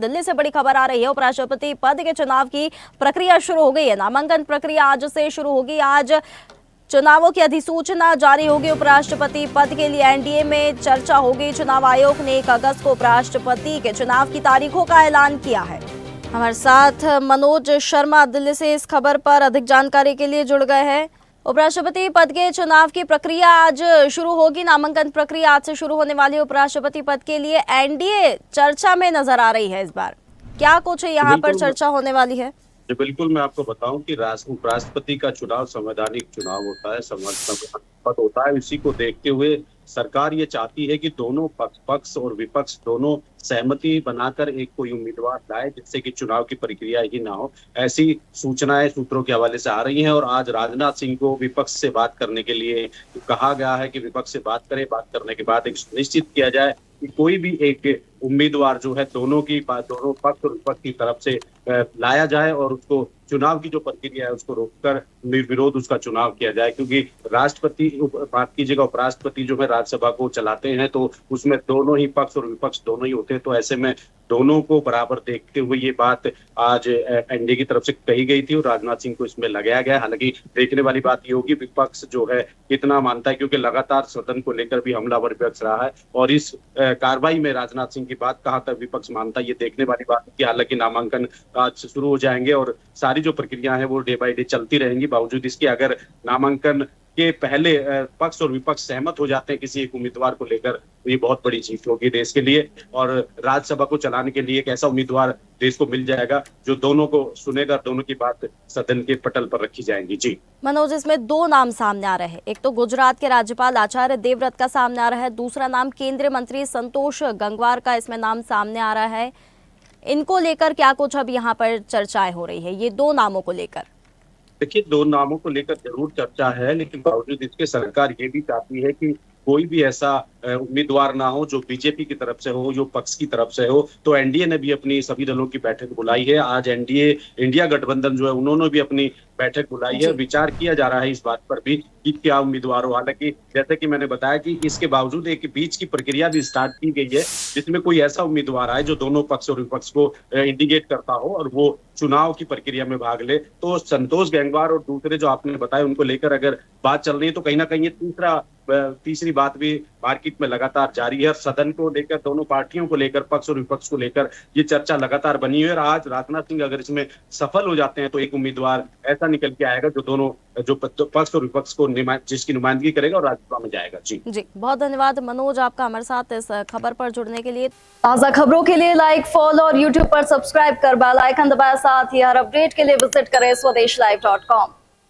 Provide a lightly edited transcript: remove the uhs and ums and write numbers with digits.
दिल्ली से बड़ी खबर आ रही है। उपराष्ट्रपति पद के चुनाव की प्रक्रिया शुरू हो गई है। नामांकन प्रक्रिया आज से शुरू होगी। आज चुनावों की अधिसूचना जारी होगी। उपराष्ट्रपति पद के लिए एनडीए में चर्चा होगी। चुनाव आयोग ने 1 अगस्त को उपराष्ट्रपति के चुनाव की तारीखों का ऐलान किया है। हमारे साथ मनोज शर्मा दिल्ली से इस खबर पर अधिक जानकारी के लिए जुड़ गए हैं। उपराष्ट्रपति पद के चुनाव की प्रक्रिया आज शुरू होगी। नामांकन प्रक्रिया आज से शुरू होने वाली है। उपराष्ट्रपति पद के लिए एनडीए चर्चा में नजर आ रही है। इस बार क्या कुछ यहाँ पर चर्चा होने वाली है? जी बिल्कुल, मैं आपको बताऊं कि उपराष्ट्रपति का चुनाव संवैधानिक चुनाव होता है, संवैधानिक पद होता है। इसी को देखते हुए सरकार ये चाहती है कि दोनों पक्ष और विपक्ष दोनों सहमति बनाकर एक कोई उम्मीदवार लाए, जिससे कि चुनाव की प्रक्रिया ही ना हो। ऐसी सूचनाएं सूत्रों के हवाले से आ रही हैं और आज राजनाथ सिंह को विपक्ष से बात करने के लिए कहा गया है कि विपक्ष से बात करें। बात करने के बाद एक सुनिश्चित किया जाए कि कोई भी एक उम्मीदवार जो है दोनों पक्ष और विपक्ष की तरफ से लाया जाए और उसको चुनाव की जो प्रक्रिया है उसको रोककर निर्विरोध उसका चुनाव किया जाए। क्योंकि राष्ट्रपति बात कीजिएगा, उपराष्ट्रपति जो है राज्यसभा को चलाते हैं, तो उसमें दोनों ही पक्ष और विपक्ष दोनों ही होते हैं। तो ऐसे में दोनों को बराबर देखते हुए ये बात आज एनडीए की तरफ से कही गई थी और राजनाथ सिंह को इसमें लगाया गया। हालांकि देखने वाली बात ये होगी विपक्ष जो है कितना मानता है, क्योंकि लगातार सदन को लेकर भी हमलावर विपक्ष रहा है और इस कार्रवाई में राजनाथ सिंह की बात कहाँ तक विपक्ष मानता है, ये देखने वाली बात है। हालांकि नामांकन आज से शुरू हो जाएंगे और सारी जो प्रक्रिया है वो डे बाय डे चलती रहेंगी। बावजूद इसके अगर नामांकन के पहले पक्ष और विपक्ष सहमत हो जाते हैं किसी एक उम्मीदवार को लेकर, तो ये बहुत बड़ी जीत होगी देश के लिए और राज्यसभा को चलाने के लिए एक ऐसा उम्मीदवार देश को मिल जाएगा जो दोनों को सुनेगा, दोनों की बात सदन के पटल पर रखी जाएंगी। जी मनोज, इसमें 2 नाम सामने आ रहे हैं। एक तो गुजरात के राज्यपाल आचार्य देवव्रत का सामने आ रहा है, दूसरा नाम केंद्रीय मंत्री संतोष गंगवार का इसमें नाम सामने आ रहा है। इनको लेकर क्या कुछ अब यहाँ पर चर्चाएं हो रही है, ये 2 नामों को लेकर? देखिए, 2 नामों को लेकर जरूर चर्चा है, लेकिन बावजूद इसके सरकार ये भी चाहती है कि कोई भी ऐसा उम्मीदवार ना हो जो बीजेपी की तरफ से हो, जो पक्ष की तरफ से हो। तो एनडीए ने भी अपनी सभी दलों की बैठक बुलाई है। आज एनडीए इंडिया गठबंधन जो है उन्होंने भी अपनी बैठक बुलाई है। विचार किया जा रहा है इस बात पर भी कि क्या उम्मीदवार हो। हालांकि जैसे कि मैंने बताया कि इसके बावजूद एक बीच की प्रक्रिया भी स्टार्ट की गई है, जिसमें कोई ऐसा उम्मीदवार आए जो दोनों पक्ष और विपक्ष को इंडिकेट करता हो और वो चुनाव की प्रक्रिया में भाग ले। तो संतोष गंगवार और दूसरे जो आपने बताया उनको लेकर अगर बात चल रही है, तो कहीं ना कहीं ये तीसरी बात भी मार्केट में लगातार जारी है। सदन को लेकर, दोनों पार्टियों को लेकर, पक्ष और विपक्ष को लेकर ये चर्चा लगातार बनी है और आज राजनाथ सिंह अगर इसमें सफल हो जाते हैं तो एक उम्मीदवार ऐसा निकल के आएगा जो दोनों पक्ष और विपक्ष को जिसकी नुमाइंदगी करेगा और राज्यसभा में जाएगा। जी बहुत धन्यवाद मनोज आपका हमारे साथ इस खबर पर जुड़ने के लिए। ताजा खबरों के लिए लाइक, फॉलो और यूट्यूब पर सब्सक्राइब कर बेल आइकन दबाएं। साथ ही हर अपडेट के लिए विजिट करें swedeshlive.com।